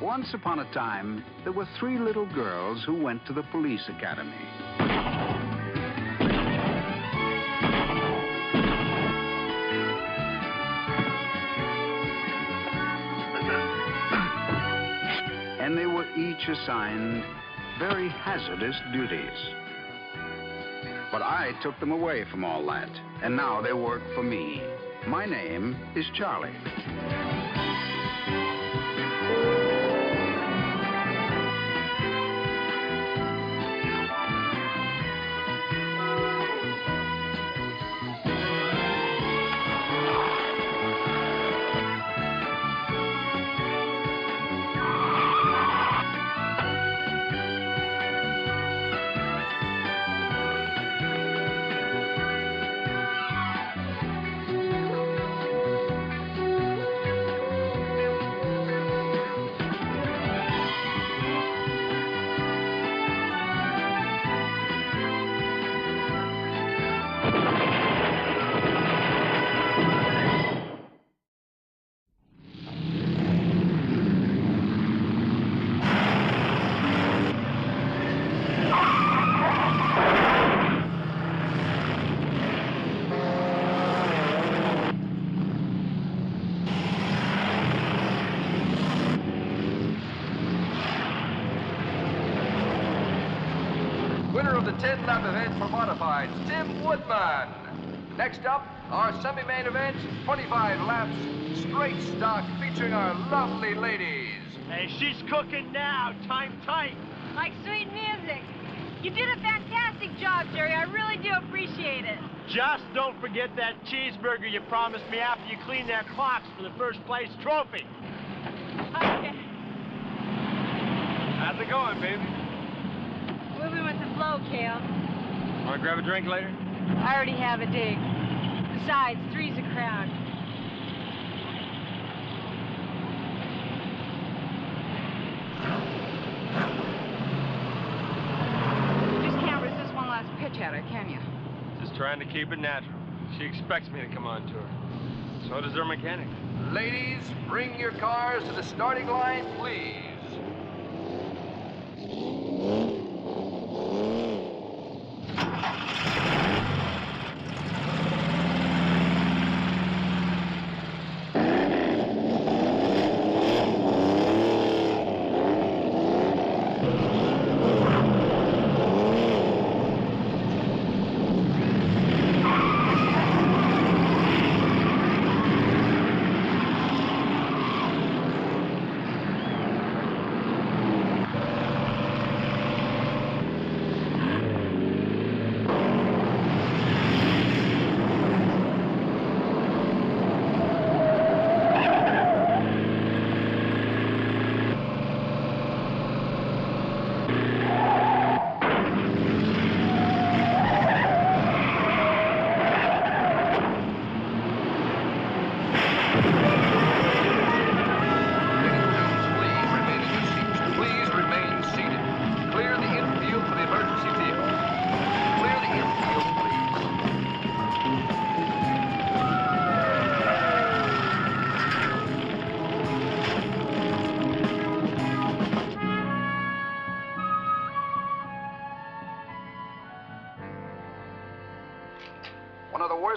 Once upon a time, there were 3 little girls who went to the police academy. And they were each assigned very hazardous duties. But I took them away from all that, and now they work for me. My name is Charlie. Winner of the 10-lap event for modifieds, Tim Woodman. Next up, our semi-main event, 25 laps, straight stock, featuring our lovely ladies. Hey, she's cooking now. Time tight. Like sweet music. You did a fantastic job, Jerry. I really do appreciate it. Just don't forget that cheeseburger you promised me after you cleaned their clocks for the first place trophy. Okay. How's it going, baby? Moving with the flow, Kale. Want to grab a drink later? I already have a dig. Besides, 3's a crowd. You just can't resist one last pitch at her, can you? Just trying to keep it natural. She expects me to come on to her. So does her mechanic. Ladies, bring your cars to the starting line, please.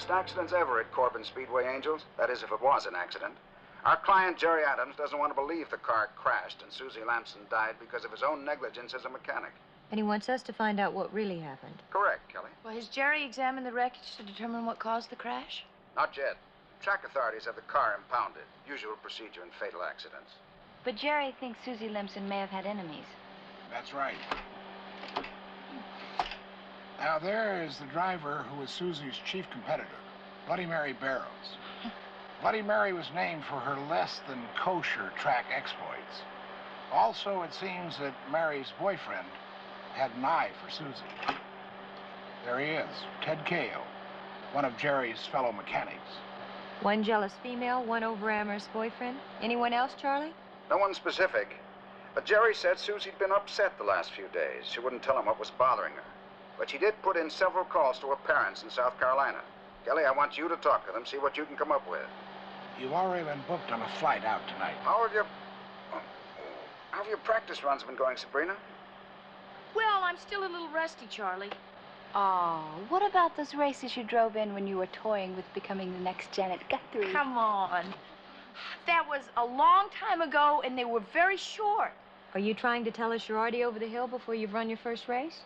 Accidents ever at Corbin Speedway, Angels. That is, if it was an accident. Our client, Jerry Adams, doesn't want to believe the car crashed and Suzy Lemson died because of his own negligence as a mechanic. And he wants us to find out what really happened. Correct, Kelly. Well, has Jerry examined the wreckage to determine what caused the crash? Not yet. Track authorities have the car impounded. Usual procedure in fatal accidents. But Jerry thinks Suzy Lemson may have had enemies. That's right. Now, there is the driver who was Suzy's chief competitor, Bloody Mary Barrows. Bloody Mary was named for her less-than-kosher track exploits. Also, it seems that Mary's boyfriend had an eye for Suzy. There he is, Ted Cahill, one of Jerry's fellow mechanics. One jealous female, one over-amorous boyfriend. Anyone else, Charlie? No one specific. But Jerry said Suzy'd been upset the last few days. She wouldn't tell him what was bothering her. But she did put in several calls to her parents in South Carolina. Kelly, I want you to talk to them, see what you can come up with. You've already been booked on a flight out tonight. How have you... How have your practice runs been going, Sabrina? Well, I'm still a little rusty, Charlie. Oh, what about those races you drove in when you were toying with becoming the next Janet Guthrie? Come on. That was a long time ago, and they were very short. Are you trying to tell us you're already over the hill before you've run your first race?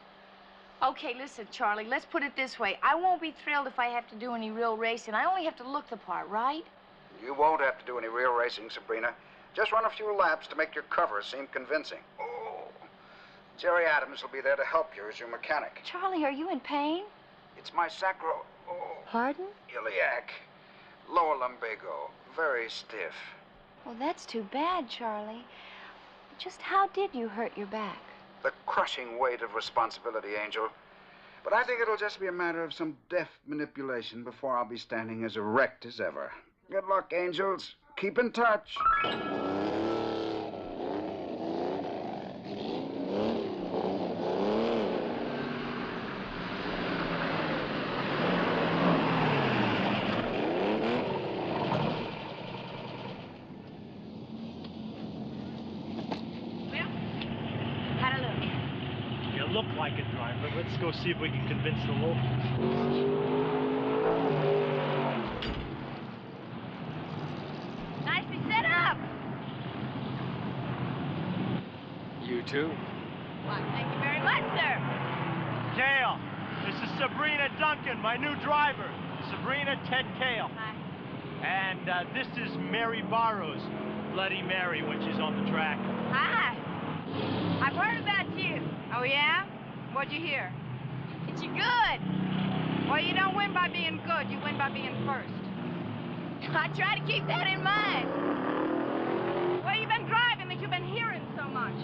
Okay, listen, Charlie, let's put it this way. I won't be thrilled if I have to do any real racing. I only have to look the part, right? You won't have to do any real racing, Sabrina. Just run a few laps to make your cover seem convincing. Oh, Jerry Adams will be there to help you as your mechanic. Charlie, are you in pain? It's my sacro... Oh, Pardon? iliac. Lower lumbago. Very stiff. Well, that's too bad, Charlie. Just how did you hurt your back? The crushing weight of responsibility, Angel. But I think it'll just be a matter of some deft manipulation before I'll be standing as erect as ever. Good luck, Angels. Keep in touch. Look like a driver. Let's go see if we can convince the locals. Nicely set up. You too? Well, thank you very much, sir. Cale, this is Sabrina Duncan, my new driver. Sabrina Ted Cale. Hi. And this is Mary Barrows, Bloody Mary, when she's on the track. Hi. I've heard about you. Oh, yeah? What'd you hear? That you're good. Well, you don't win by being good. You win by being first. I try to keep that in mind. Where you been driving that you've been hearing so much?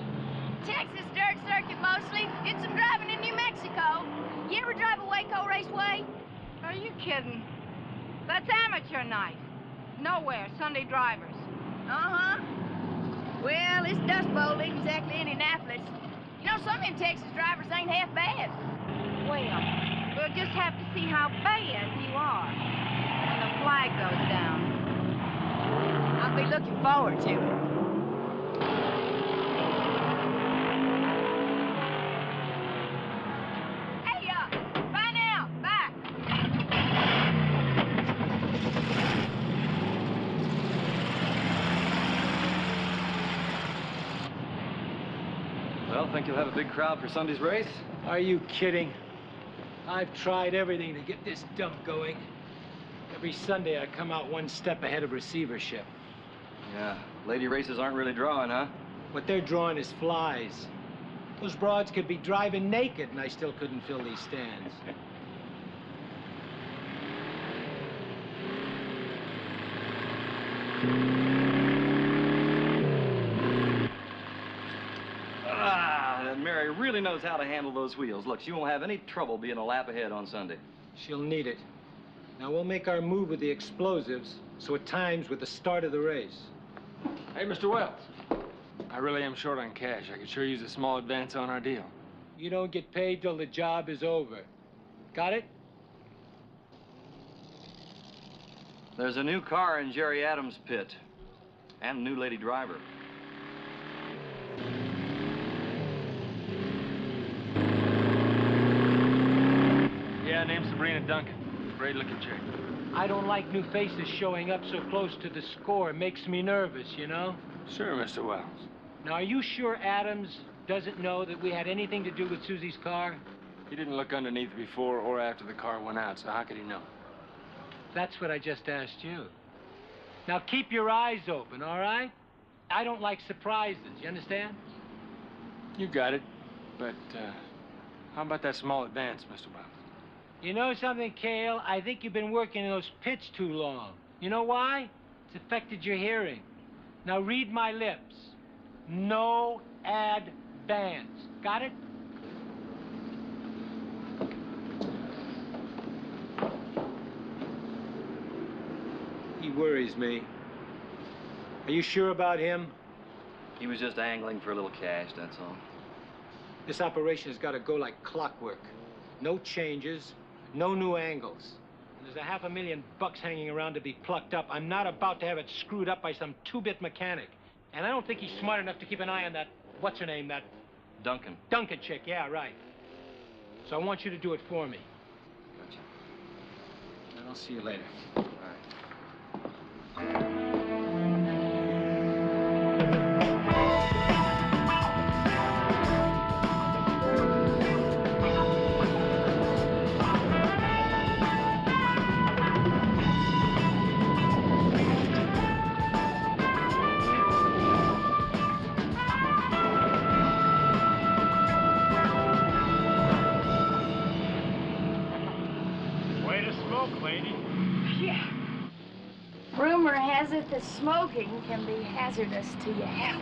Texas dirt circuit mostly. Did some driving in New Mexico. You ever drive a Waco Raceway? Are you kidding? That's amateur night. Nowhere, Sunday drivers. Uh-huh. Well, this Dust Bowl ain't exactly Indianapolis. You know, some of them Texas drivers ain't half bad. Well, we'll just have to see how bad you are when the flag goes down. I'll be looking forward to it. Hey, bye now. Bye. Well, think you'll have a big crowd for Sunday's race? Are you kidding? I've tried everything to get this dump going. Every Sunday I come out one step ahead of receivership. Yeah, lady races aren't really drawing, huh? What they're drawing is flies. Those broads could be driving naked and I still couldn't fill these stands. Mary really knows how to handle those wheels. Look, she won't have any trouble being a lap ahead on Sunday. She'll need it. Now we'll make our move with the explosives so it times with the start of the race. Hey, Mr. Wells. I really am short on cash. I could sure use a small advance on our deal. You don't get paid till the job is over. Got it? There's a new car in Jerry Adams' pit. And a new lady driver. Yeah, name's Sabrina Duncan. Great-looking chick. I don't like new faces showing up so close to the score. It makes me nervous, you know? Sure, Mr. Wells. Now, are you sure Adams doesn't know that we had anything to do with Susie's car? He didn't look underneath before or after the car went out, so how could he know? That's what I just asked you. Now, keep your eyes open, all right? I don't like surprises, you understand? You got it. But, how about that small advance, Mr. Wells? You know something, Cale? I think you've been working in those pits too long. You know why? It's affected your hearing. Now read my lips. No advance. Got it? He worries me. Are you sure about him? He was just angling for a little cash, that's all. This operation has got to go like clockwork. No changes. No new angles. And there's $500,000 hanging around to be plucked up. I'm not about to have it screwed up by some two-bit mechanic. And I don't think he's smart enough to keep an eye on that, what's her name, that... Duncan. Duncan chick, yeah, right. So I want you to do it for me. Gotcha. And I'll see you later. Rumor has it that smoking can be hazardous to your health.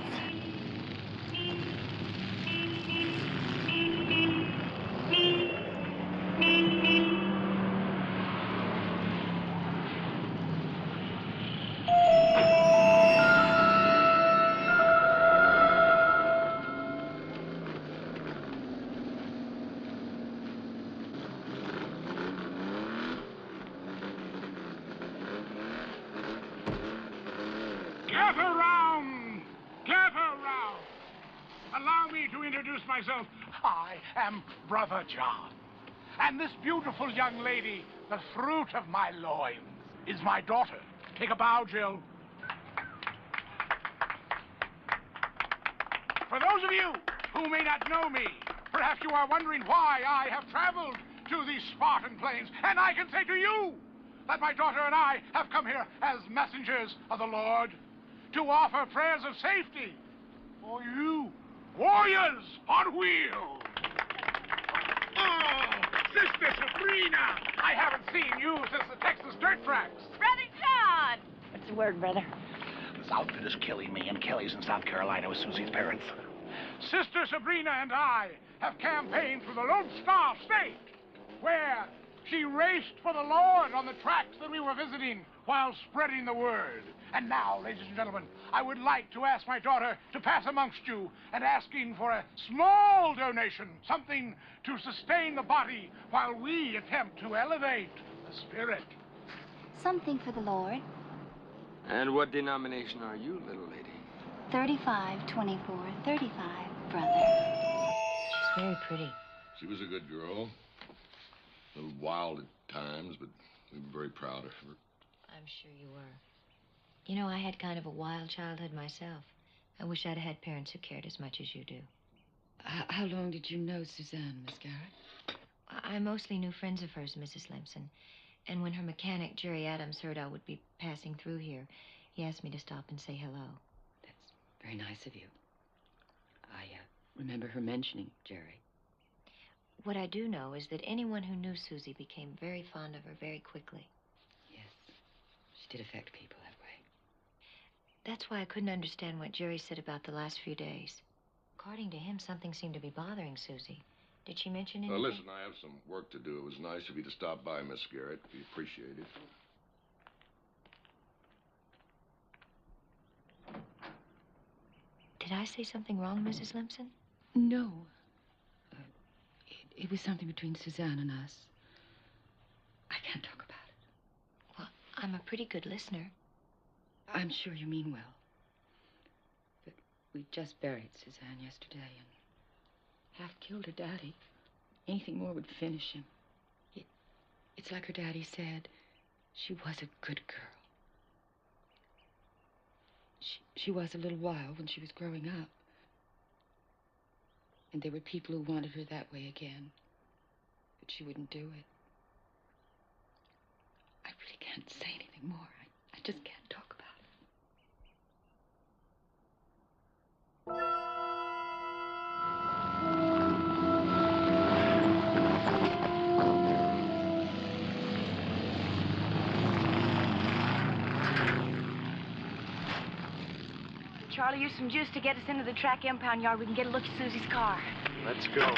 Myself, I am Brother John. And this beautiful young lady, the fruit of my loins, is my daughter. Take a bow, Jill. For those of you who may not know me, perhaps you are wondering why I have traveled to these Spartan plains. And I can say to you that my daughter and I have come here as messengers of the Lord to offer prayers of safety for you. Warriors on wheels! Oh, Sister Sabrina! I haven't seen you since the Texas dirt tracks. Brother John! What's the word, brother? This outfit is killing me, and Kelly's in South Carolina with Susie's parents. Sister Sabrina and I have campaigned through the Lone Star State, where she raced for the Lord on the tracks that we were visiting while spreading the word. And now, ladies and gentlemen, I would like to ask my daughter to pass amongst you and asking for a small donation, something to sustain the body while we attempt to elevate the spirit. Something for the Lord. And what denomination are you, little lady? 35, 24, 35, brother. She's very pretty. She was a good girl. A little wild at times, but we were very proud of her. I'm sure you were. You know, I had kind of a wild childhood myself. I wish I'd had parents who cared as much as you do. How long did you know Suzanne, Miss Garrett? I mostly knew friends of hers, Mrs. Lemson. And when her mechanic, Jerry Adams, heard I would be passing through here, he asked me to stop and say hello. That's very nice of you. I remember her mentioning Jerry. What I do know is that anyone who knew Susie became very fond of her very quickly. Yes, she did affect people that way. That's why I couldn't understand what Jerry said about the last few days. According to him, something seemed to be bothering Susie. Did she mention anything? Listen, I have some work to do. It was nice of you to stop by, Miss Garrett. We appreciate it. Did I say something wrong, Mrs. Lemson? No. It was something between Suzanne and us. I can't talk about it. Well, I'm a pretty good listener. I'm sure you mean well. But we just buried Suzanne yesterday and half killed her daddy. Anything more would finish him. It's like her daddy said, she was a good girl. She was a little wild when she was growing up. And there were people who wanted her that way again. But she wouldn't do it. I really can't say anything more. I just can't talk about Charlie, use some juice to get us into the track impound yard. We can get a look at Susie's car. Let's go.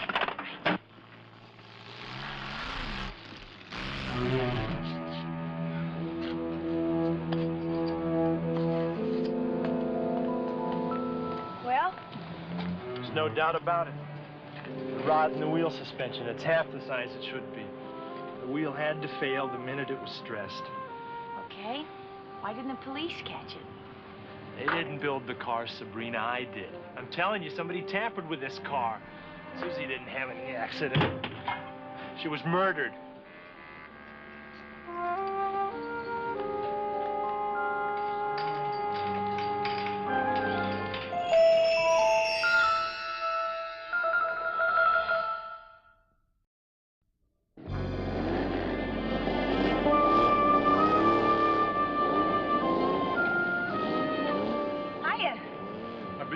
Well? There's no doubt about it. The rod and the wheel suspension, it's half the size it should be. The wheel had to fail the minute it was stressed. Okay. Why didn't the police catch it? They didn't build the car, Sabrina. I did. I'm telling you, somebody tampered with this car. Suzy didn't have any accident. She was murdered.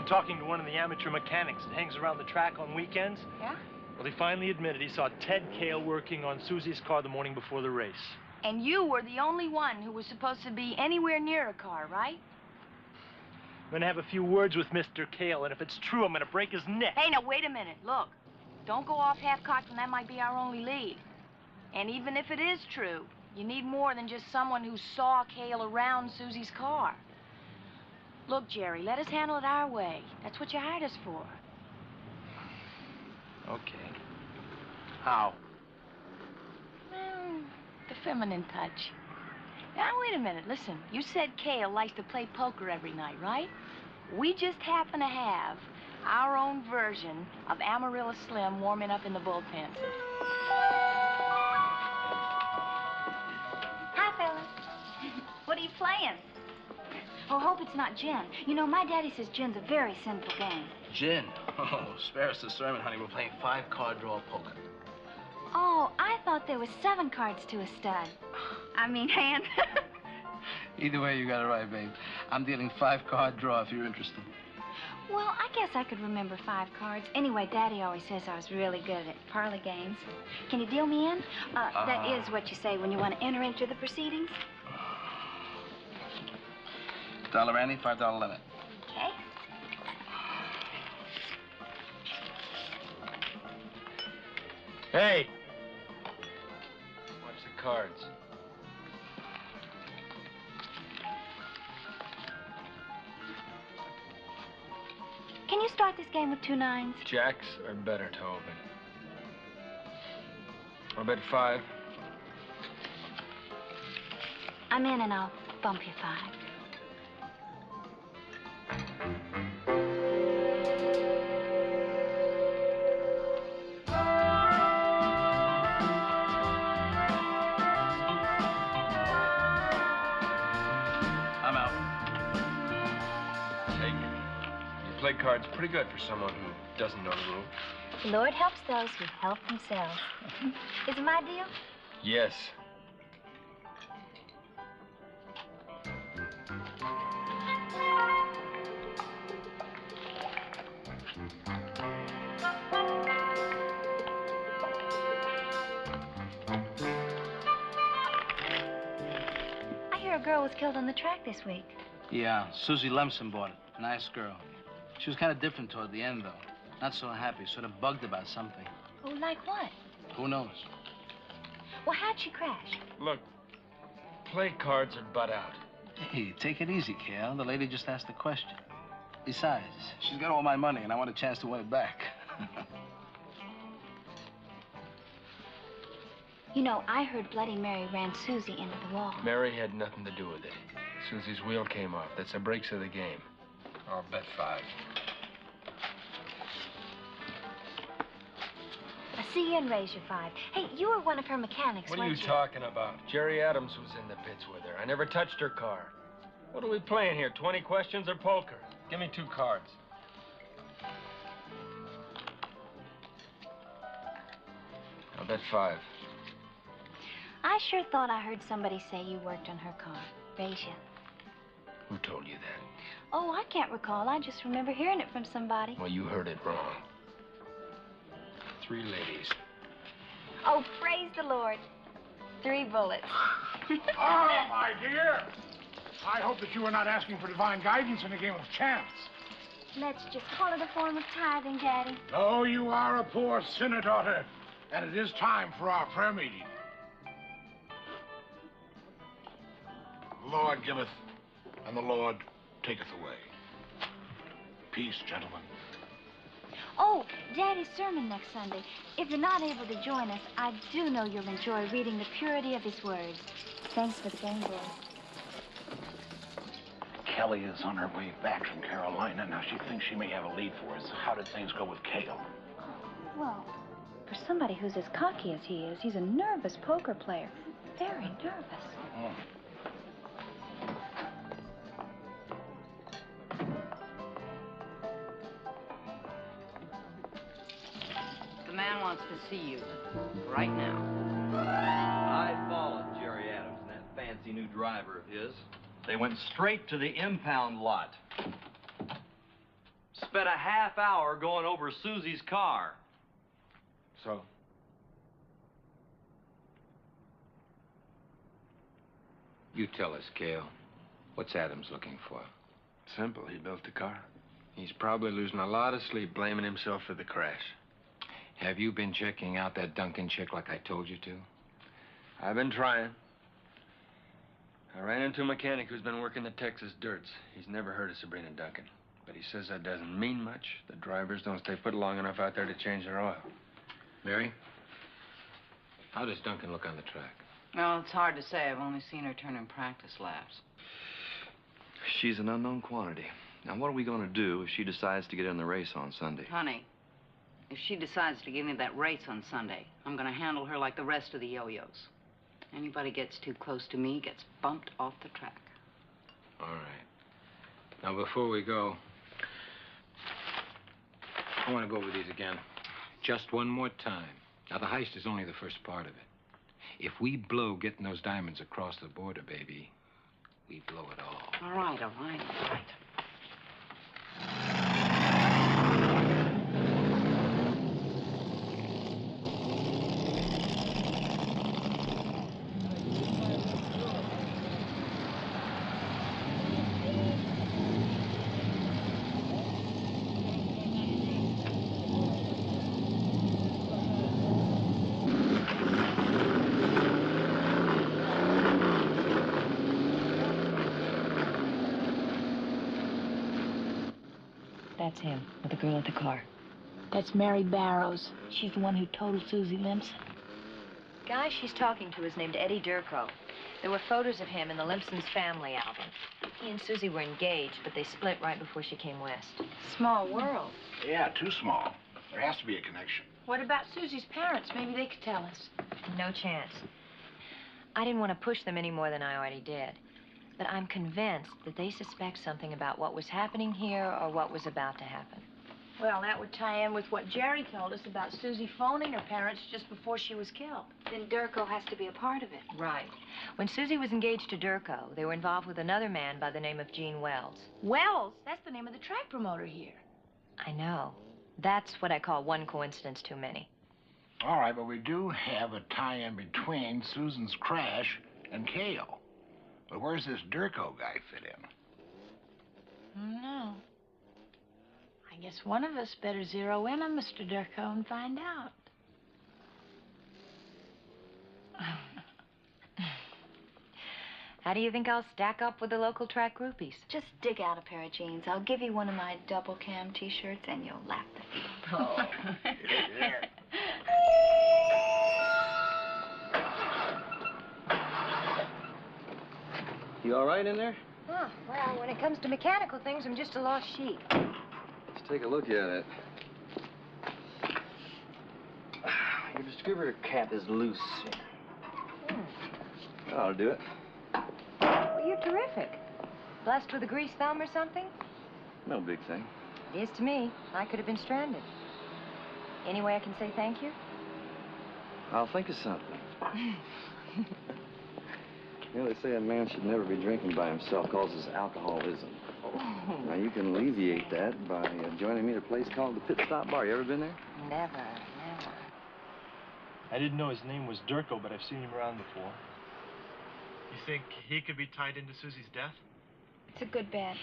Talking to one of the amateur mechanics that hangs around the track on weekends. Yeah? Well, he finally admitted he saw Ted Cale working on Suzy's car the morning before the race. And you were the only one who was supposed to be anywhere near a car, right? I'm gonna have a few words with Mr. Cale, and if it's true, I'm gonna break his neck. Hey, now, wait a minute. Look, don't go off half-cocked when that might be our only lead. And even if it is true, you need more than just someone who saw Cale around Suzy's car. Look, Jerry, let us handle it our way. That's what you hired us for. Okay. How? Well, the feminine touch. Now, wait a minute. Listen, you said Cale likes to play poker every night, right? We just happen to have our own version of Amarillo Slim warming up in the bullpen. Hi, fellas. What are you playing? Oh, hope it's not gin. You know, my daddy says gin's a very sinful game. Gin? Oh, spare us the sermon, honey. We're playing 5-card draw poker. Oh, I thought there was 7 cards to a stud. I mean, hand. Either way, you got it right, babe. I'm dealing 5-card draw if you're interested. Well, I guess I could remember 5 cards. Anyway, Daddy always says I was really good at parlor games. Can you deal me in? That is what you say when you want to enter into the proceedings. $1 ante, $5 limit. Okay. Hey! Watch the cards. Can you start this game with 2 9s? Jacks are better to open. I'll bet 5. I'm in and I'll bump you 5. I'm out. Take it. You play cards pretty good for someone who doesn't know the rules. The Lord helps those who help themselves. Is it my deal? Yes. A girl was killed on the track this week. Yeah, Sьюзі Lemson bought it. Nice girl. She was kind of different toward the end, though. Not so happy, sort of bugged about something. Oh, like what? Who knows? Well, how'd she crash? Look, play cards or butt out. Hey, take it easy, Cale. The lady just asked a question. Besides, she's got all my money, and I want a chance to win it back. You know, I heard Bloody Mary ran Suzy into the wall. Mary had nothing to do with it. Suzy's wheel came off. That's the breaks of the game. I'll bet 5. I see you and raise your 5. Hey, you were one of her mechanics, What are you talking about? Jerry Adams was in the pits with her. I never touched her car. What are we playing here, 20 questions or poker? Give me 2 cards. I'll bet 5. I sure thought I heard somebody say you worked on her car. Raise you. Who told you that? Oh, I can't recall. I just remember hearing it from somebody. Well, you heard it wrong. 3 ladies. Oh, praise the Lord. 3 bullets. Ah, my dear. I hope that you are not asking for divine guidance in a game of chance. Let's just call it a form of tithing, Daddy. Oh, you are a poor sinner, daughter. And it is time for our prayer meeting. The Lord giveth, and the Lord taketh away. Peace, gentlemen. Oh, Daddy's sermon next Sunday. If you're not able to join us, I do know you'll enjoy reading the purity of his words. Thanks for saying that. Kelly is on her way back from Carolina. Now, she thinks she may have a lead for us. How did things go with Cale? Well, for somebody who's as cocky as he is, he's a nervous poker player. Very nervous. The man wants to see you right now. I followed Jerry Adams and that fancy new driver of his. They went straight to the impound lot. Spent a half hour going over Susie's car. So? You tell us, Cale. What's Adams looking for? Simple. He built the car. He's probably losing a lot of sleep blaming himself for the crash. Have you been checking out that Duncan chick like I told you to? I've been trying. I ran into a mechanic who's been working the Texas dirts. He's never heard of Sabrina Duncan. But he says that doesn't mean much. The drivers don't stay put long enough out there to change their oil. Mary? How does Duncan look on the track? Well, it's hard to say. I've only seen her turn in practice laps. She's an unknown quantity. Now, what are we going to do if she decides to get in the race on Sunday? Honey, if she decides to give me that race on Sunday, I'm going to handle her like the rest of the yo-yos. Anybody gets too close to me gets bumped off the track. All right. Now, before we go, I want to go over these again. Just one more time. Now, the heist is only the first part of it. If we blow getting those diamonds across the border, baby, we blow it all. All right, all right, all right. That's him, with the girl at the car. That's Mary Barrows. She's the one who totaled Sьюзі Lemson. Guy she's talking to is named Eddie Durko. There were photos of him in the Lemson's family album. He and Susie were engaged, but they split right before she came west. Small world. Yeah, too small. There has to be a connection. What about Susie's parents? Maybe they could tell us. No chance. I didn't want to push them any more than I already did. But I'm convinced that they suspect something about what was happening here or what was about to happen. Well, that would tie in with what Jerry told us about Susie phoning her parents just before she was killed. Then Durko has to be a part of it. Right. When Susie was engaged to Durko, they were involved with another man by the name of Gene Wells. Wells? That's the name of the track promoter here. I know. That's what I call one coincidence too many. All right, but we do have a tie-in between Susan's crash and Cale. But where's this Durko guy fit in? No. I guess one of us better zero in on Mr. Durko and find out. How do you think I'll stack up with the local track groupies? Just dig out a pair of jeans. I'll give you one of my double cam t-shirts and you'll laugh at me. Oh. You all right in there? Oh, well, when it comes to mechanical things, I'm just a lost sheep. Let's take a look at it. Your distributor cap is loose. That ought to do it. Well, you're terrific. Blessed with a grease thumb or something? No big thing. It is to me. I could have been stranded. Any way I can say thank you? I'll think of something. You know, they say a man should never be drinking by himself, causes alcoholism. Now, you can alleviate that by joining me at a place called the Pit Stop Bar. You ever been there? Never. I didn't know his name was Durko, but I've seen him around before. You think he could be tied into Susie's death? It's a good bet.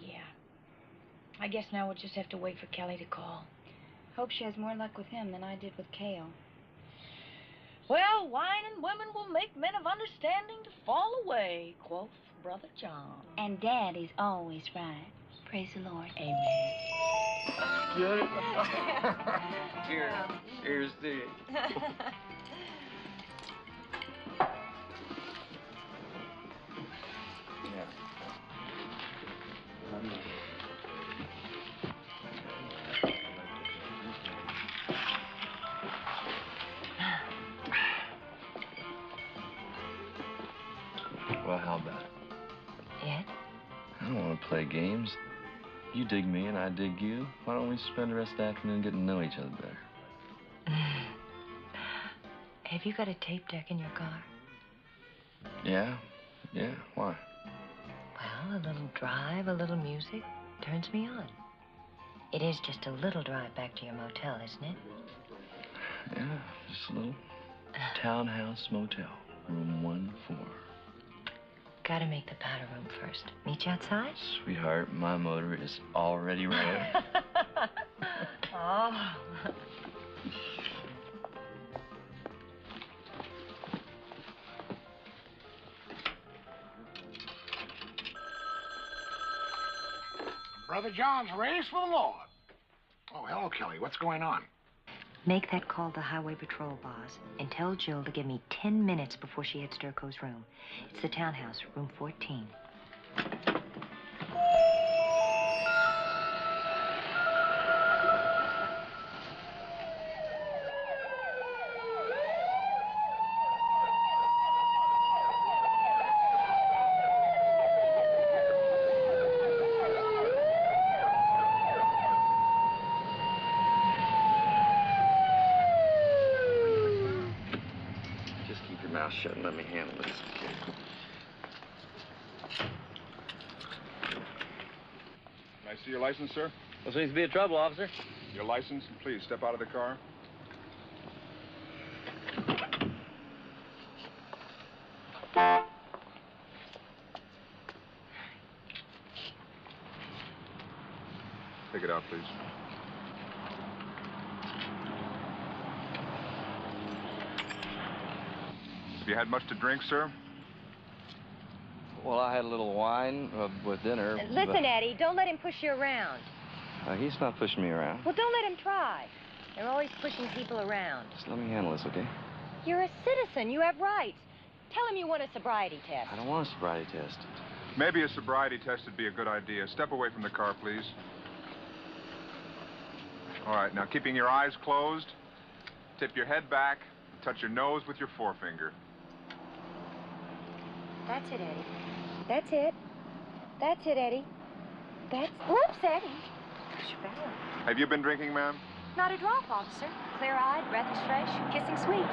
Yeah. I guess now we'll just have to wait for Kelly to call. Hope she has more luck with him than I did with Cale. Well, wine and women will make men of understanding to fall away, quoth Brother John. And Daddy's always right. Praise the Lord. Amen. Get it? Here's the... games. You dig me and I dig you. Why don't we spend the rest of the afternoon getting to know each other better? Have you got a tape deck in your car? Yeah? Yeah, why? Well, a little drive, a little music turns me on. It is just a little drive back to your motel, isn't it? Yeah, just a little townhouse motel, room 1-4. Gotta make the powder room first. Meet you outside? Sweetheart, my motor is already ready. Oh. Brother John's race for the Lord. Oh, hello, Kelly. What's going on? Make that call to Highway Patrol, boss, and tell Jill to give me 10 minutes before she hits Durko's room. It's the townhouse, room 14. Shut and let me handle this. Can I see your license, sir? There seems to be a trouble, officer. Your license? Please step out of the car. Take it out, please. Have you had much to drink, sir? Well, I had a little wine with dinner. Listen, Eddie, don't let him push you around. He's not pushing me around. Well, don't let him try. They're always pushing people around. Just let me handle this, okay? You're a citizen. You have rights. Tell him you want a sobriety test. I don't want a sobriety test. Maybe a sobriety test would be a good idea. Step away from the car, please. All right, now keeping your eyes closed, tip your head back, and touch your nose with your forefinger. That's it, Eddie. That's it. That's it, Eddie. That's... Whoops, Eddie. Push your back. Have you been drinking, ma'am? Not a drop, officer. Clear-eyed, breath is fresh, kissing sweet.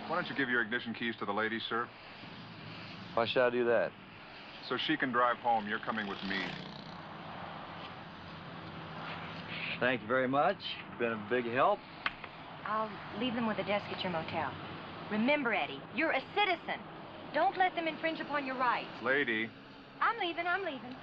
Why don't you give your ignition keys to the lady, sir? Why should I do that? So she can drive home. You're coming with me. Thank you very much. Been a big help. I'll leave them with a desk at your motel. Remember, Eddie, you're a citizen. Don't let them infringe upon your rights. Lady. I'm leaving, I'm leaving.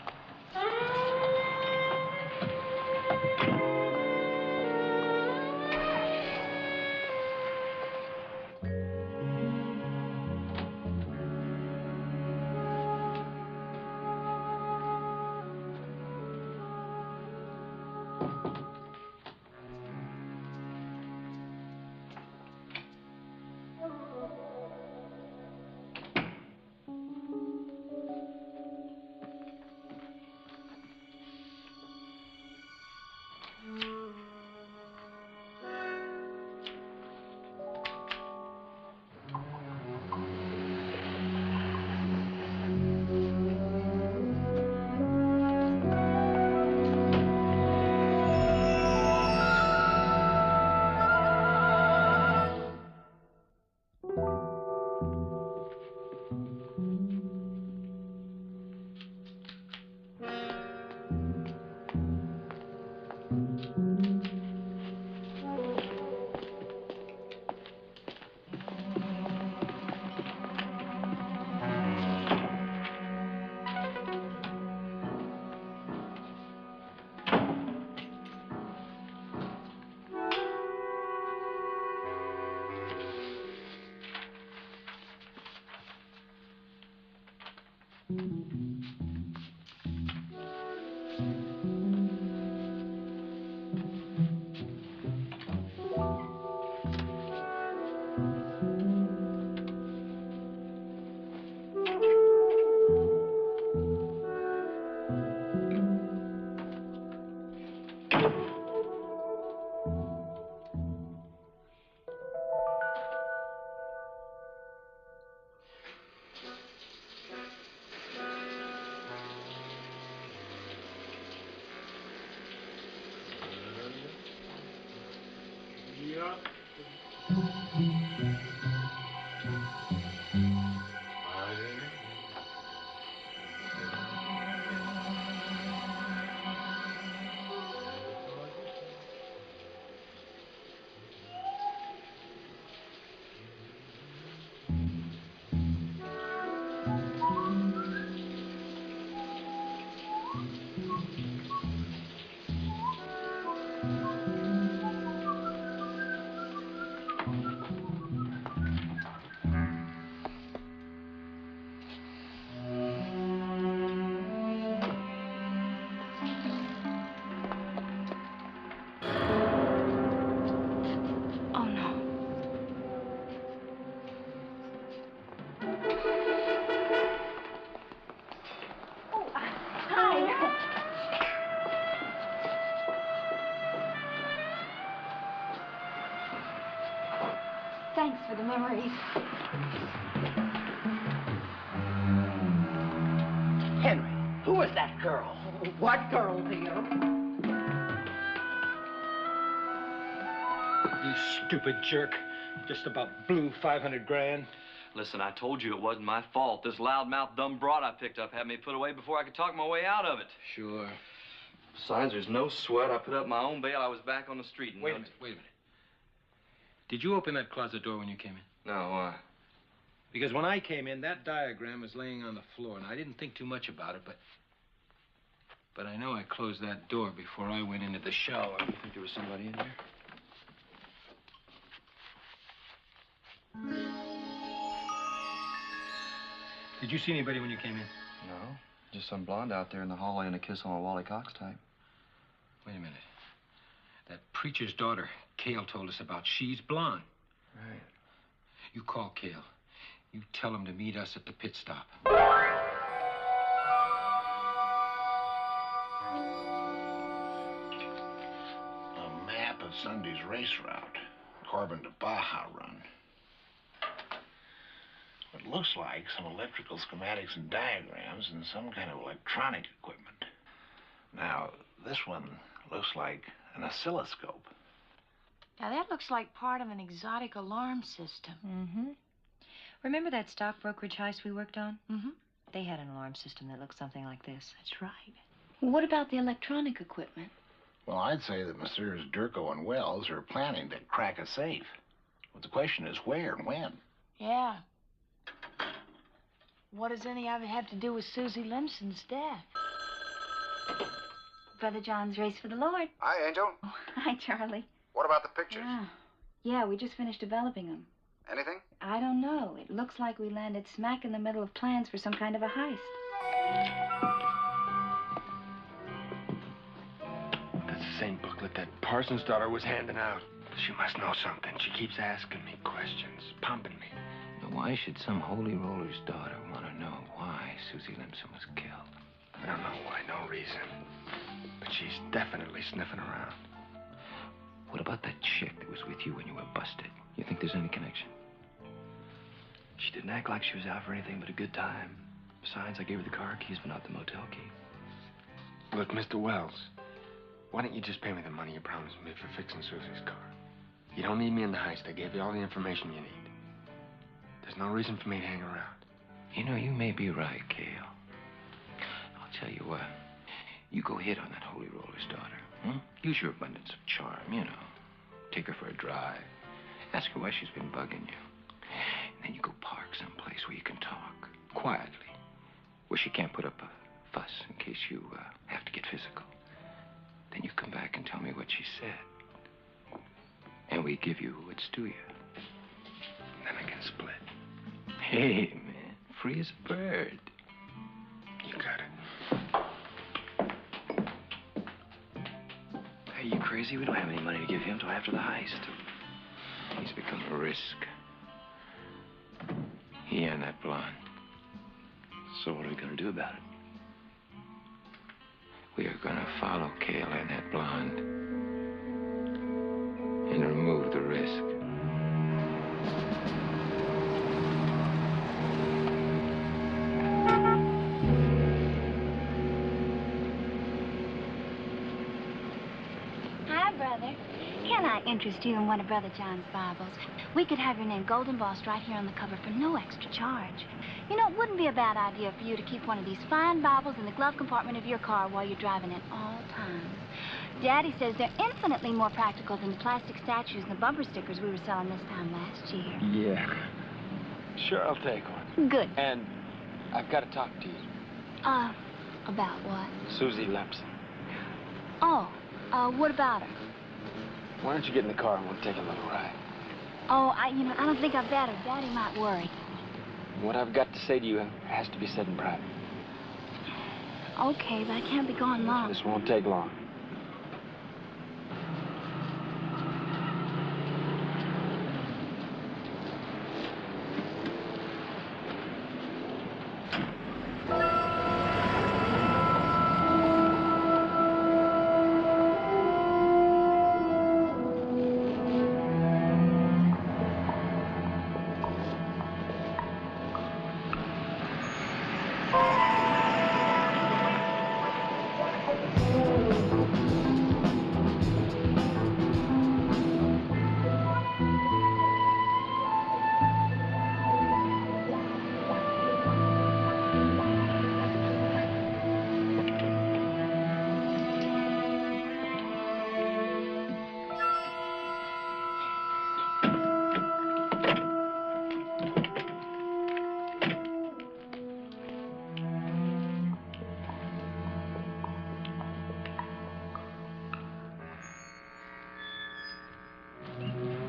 Thanks for the memories. Henry, who is that girl? What girl, dear? You stupid jerk. Just about blew 500 grand. Listen, I told you it wasn't my fault. This loudmouth dumb broad I picked up had me put away before I could talk my way out of it. Sure. Besides, there's no sweat. I put up my own bail. I was back on the street. And Wait a minute. Did you open that closet door when you came in? No, why? Because when I came in, that diagram was laying on the floor, and I didn't think too much about it, but I know I closed that door before I went into the shower. You think there was somebody in there? Did you see anybody when you came in? No, just some blonde out there in the hallway and a kiss on a Wally Cox type. Wait a minute. That preacher's daughter, Cale, told us about. She's blonde. Right. You call Cale. You tell him to meet us at the pit stop. A map of Sunday's race route. Corbin to Baja run. It looks like some electrical schematics and diagrams and some kind of electronic equipment. Now, this one looks like an oscilloscope. Now, that looks like part of an exotic alarm system. Mm-hmm. Remember that stock brokerage heist we worked on? Mm-hmm. They had an alarm system that looked something like this. That's right. Well, what about the electronic equipment? Well, I'd say that Messrs. Durko and Wells are planning to crack a safe. But the question is where and when. Yeah. What does any of it have to do with Suzy Lemson's death? Brother John's race for the Lord. Hi, Angel. Oh, hi, Charlie. What about the pictures? Yeah, we just finished developing them. Anything? I don't know. It looks like we landed smack in the middle of plans for some kind of a heist. That's the same booklet that Parsons' daughter was handing out. She must know something. She keeps asking me questions, pumping me. Now, why should some holy roller's daughter want to know why Suzy Lemson was killed? I don't know why, no reason. But she's definitely sniffing around. What about that chick that was with you when you were busted? You think there's any connection? She didn't act like she was out for anything but a good time. Besides, I gave her the car keys, but not the motel key. Look, Mr. Wells, why don't you just pay me the money you promised me for fixing Suzy's car? You don't need me in the heist. I gave you all the information you need. There's no reason for me to hang around. You know, you may be right, Cale. I'll tell you what. You go hit on that holy roller's daughter. Use your abundance of charm, you know. Take her for a drive. Ask her why she's been bugging you. And then you go park someplace where you can talk. Quietly. Where she can't put up a fuss in case you have to get physical. Then you come back and tell me what she said. And we give you what's due you. Then I can split. Hey, man. Free as a bird. You got it. Hey, you crazy? We don't have any money to give him until after the heist. He's become a risk. He and that blonde. So what are we gonna do about it? We are gonna follow Cale and that blonde and remove the risk. Hi, Hi, brother. Can I interest you in one of Brother John's Bibles? We could have your name gold embossed right here on the cover for no extra charge. You know, it wouldn't be a bad idea for you to keep one of these fine Bibles in the glove compartment of your car while you're driving at all times. Daddy says they're infinitely more practical than the plastic statues and the bumper stickers we were selling this time last year. Yeah. Sure, I'll take one. Good. And I've got to talk to you. About what? Suzy Lemson. Oh, what about her? Why don't you get in the car and we'll take a little ride? Oh, I don't think I'd better. Daddy might worry. What I've got to say to you has to be said in private. Okay, but I can't be gone long. This won't take long.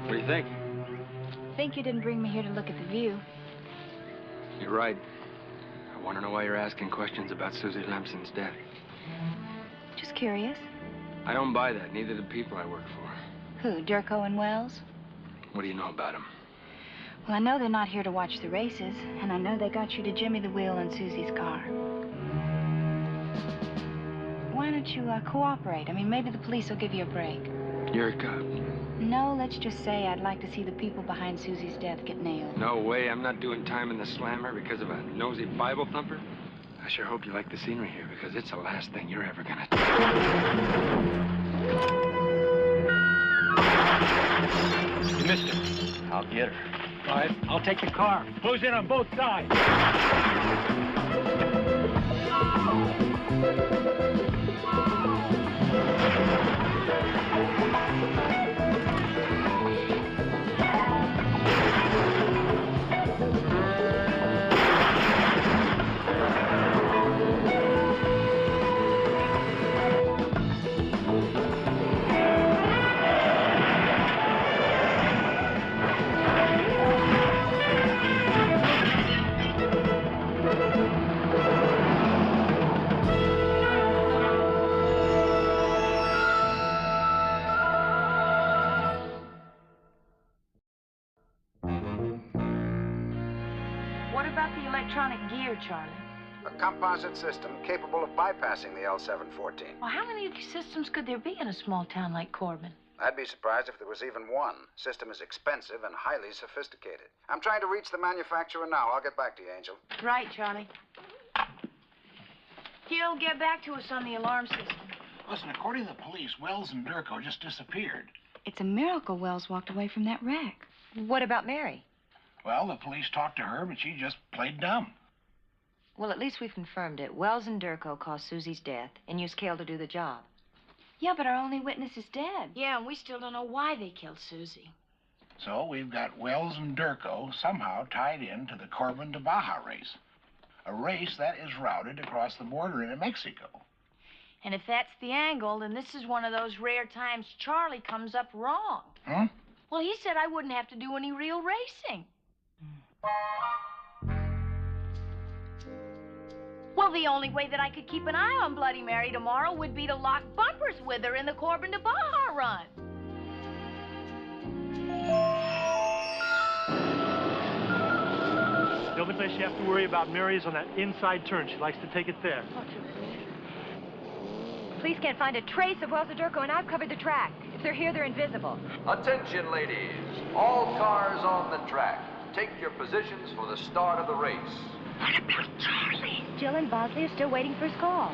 What do you think? I think you didn't bring me here to look at the view. You're right. I want to know why you're asking questions about Suzy Lemson's death. Just curious. I don't buy that, neither do people I work for. Who, Durko and Wells? What do you know about them? Well, I know they're not here to watch the races, and I know they got you to jimmy the wheel in Susie's car. Why don't you cooperate? I mean, maybe the police will give you a break. You're a cop. No, let's just say I'd like to see the people behind Susie's death get nailed. No way, I'm not doing time in the slammer because of a nosy Bible thumper. I sure hope you like the scenery here, because it's the last thing you're ever gonna do. You missed her. I'll get her. All right, I'll take the car. Close in on both sides. Charlie? A composite system capable of bypassing the L714. Well, how many of these systems could there be in a small town like Corbin? I'd be surprised if there was even one. System is expensive and highly sophisticated. I'm trying to reach the manufacturer now. I'll get back to you, Angel. Right, Charlie. He'll get back to us on the alarm system. Listen, according to the police, Wells and Durko just disappeared. It's a miracle Wells walked away from that wreck. What about Mary? Well, the police talked to her, but she just played dumb. Well, at least we've confirmed it. Wells and Durko caused Susie's death and used Cale to do the job. Yeah, but our only witness is dead. Yeah, and we still don't know why they killed Susie. So we've got Wells and Durko somehow tied into the Corbin to Baja race. A race that is routed across the border into Mexico. And if that's the angle, then this is one of those rare times Charlie comes up wrong. Huh? Well, he said I wouldn't have to do any real racing. Well, the only way that I could keep an eye on Bloody Mary tomorrow would be to lock bumpers with her in the Corbin to Baja run. The only place you have to worry about Mary is on that inside turn. She likes to take it there. Police can't find a trace of Wells or Durko, and I've covered the track. If they're here, they're invisible. Attention, ladies. All cars on the track. Take your positions for the start of the race. What about Charlie? Jill and Bosley are still waiting for his call.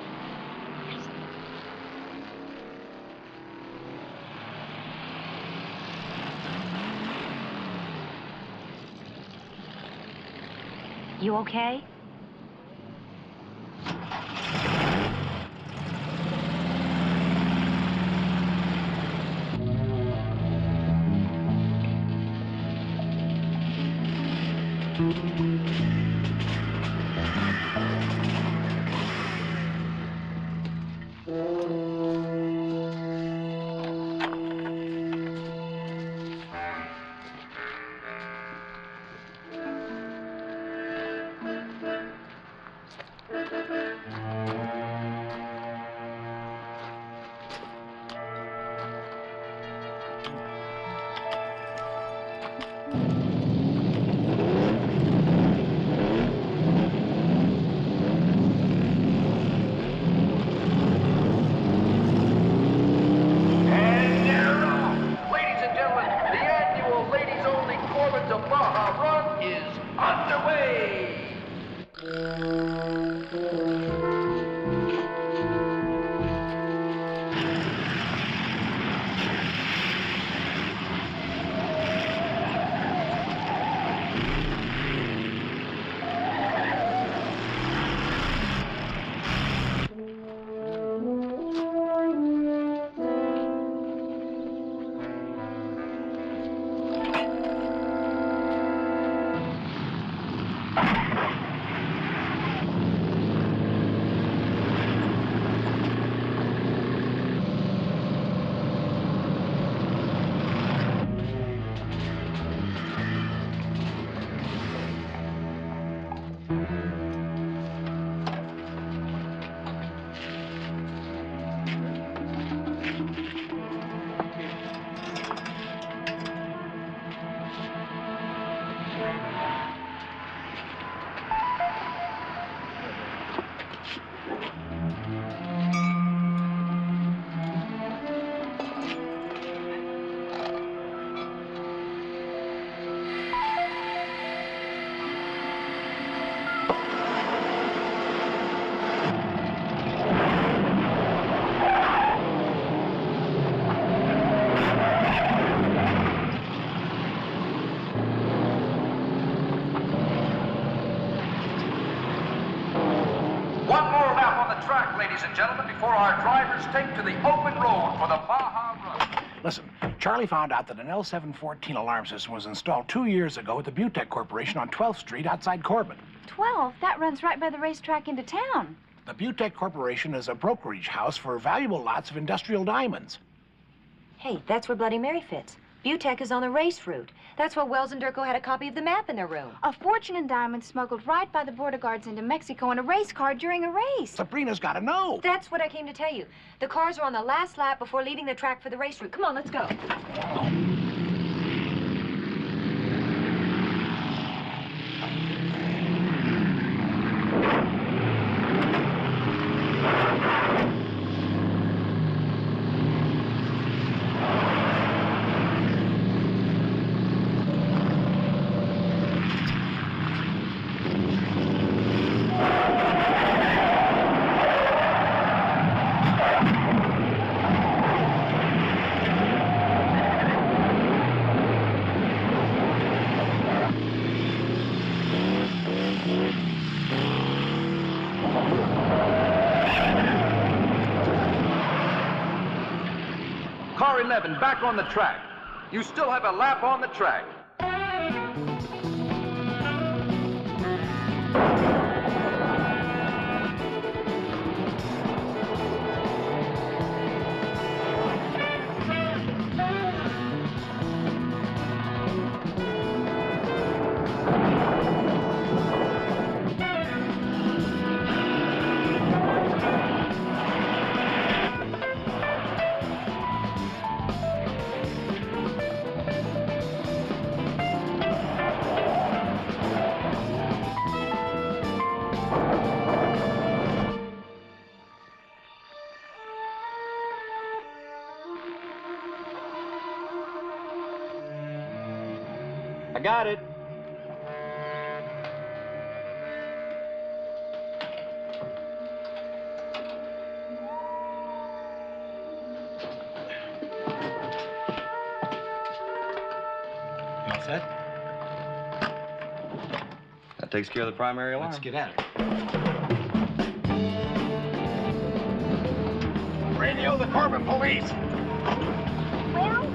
You okay? Ladies and gentlemen, before our drivers take to the open road for the Baja Run. Listen, Charlie found out that an L714 alarm system was installed 2 years ago at the Butech Corporation on 12th Street outside Corbin. 12? That runs right by the racetrack into town. The Butech Corporation is a brokerage house for valuable lots of industrial diamonds. Hey, that's where Bloody Mary fits. Butech is on the race route. That's why Wells and Durko had a copy of the map in their room. A fortune in diamonds smuggled right by the border guards into Mexico in a race car during a race. Sabrina's got to know. That's what I came to tell you. The cars are on the last lap before leaving the track for the race route. Come on, let's go. Car 11 back on the track. You still have a lap on the track. I got it. You all set? Now Takes care of the primary alarm. Let's get at it. Radio the Corbin police. Well?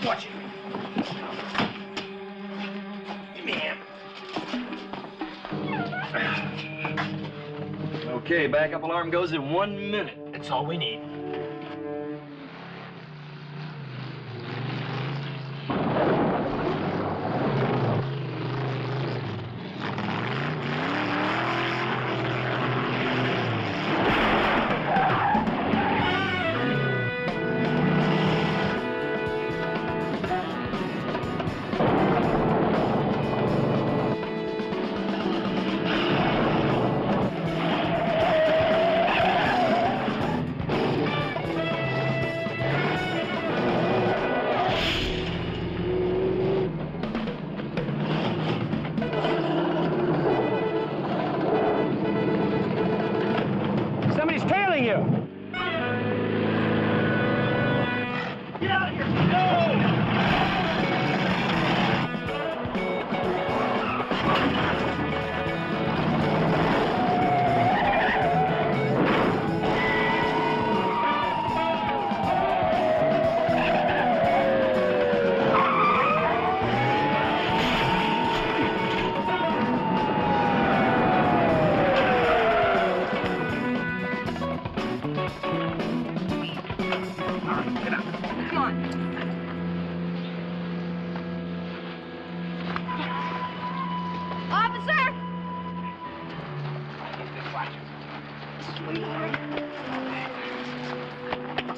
Watch it. Give me a hand. Okay, backup alarm goes in 1 minute. That's all we need. Somebody's tailing you. Get out of here! No! Officer!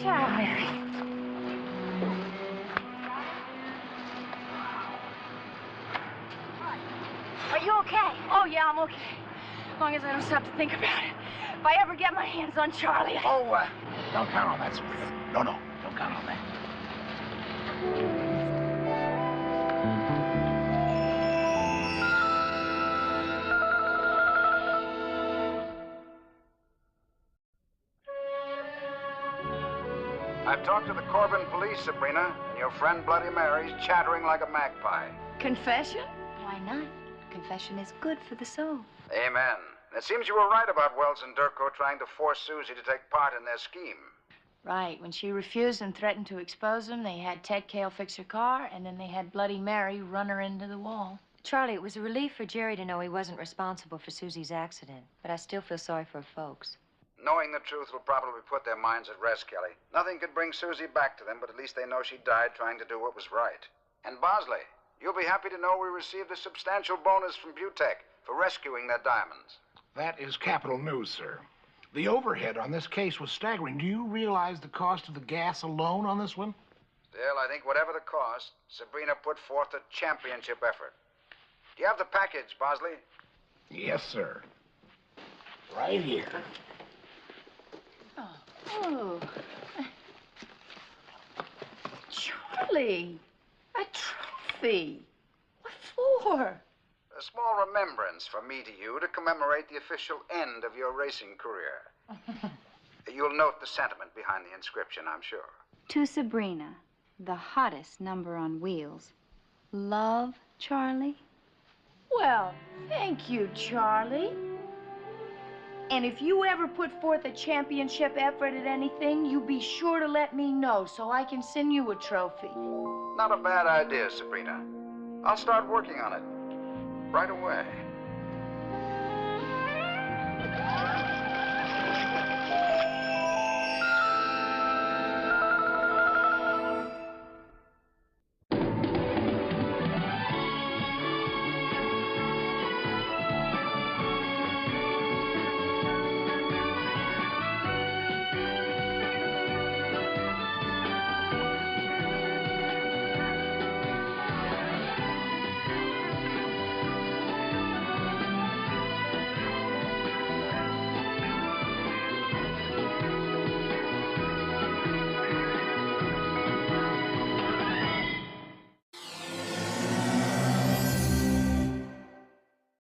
Charlie. Are you okay? Oh, yeah, I'm okay. As long as I don't stop to think about it. If I ever get my hands on Charlie, Don't count on that, Sabrina. No, don't count on that. I've talked to the Corbin police, Sabrina, and your friend Bloody Mary's chattering like a magpie. confession? Why not? Confession is good for the soul. Amen. It seems you were right about Wells and Durko trying to force Suzy to take part in their scheme. Right. When she refused and threatened to expose him, they had Ted Cale fix her car, and then they had Bloody Mary run her into the wall. Charlie, it was a relief for Jerry to know he wasn't responsible for Suzy's accident, but I still feel sorry for her folks. Knowing the truth will probably put their minds at rest, Kelly. Nothing could bring Suzy back to them, but at least they know she died trying to do what was right. And Bosley, you'll be happy to know we received a substantial bonus from Butech for rescuing their diamonds. That is capital news, sir. The overhead on this case was staggering. Do you realize the cost of the gas alone on this one? Still, I think whatever the cost, Sabrina put forth a championship effort. Do you have the package, Bosley? Yes, sir. Right here. Oh. Charlie, a trophy. What for? A small remembrance from me to you to commemorate the official end of your racing career. You'll note the sentiment behind the inscription, I'm sure. To Sabrina, the hottest number on wheels. Love, Charlie? Well, thank you, Charlie. And if you ever put forth a championship effort at anything, you be sure to let me know so I can send you a trophy. Not a bad idea, Sabrina. I'll start working on it right away.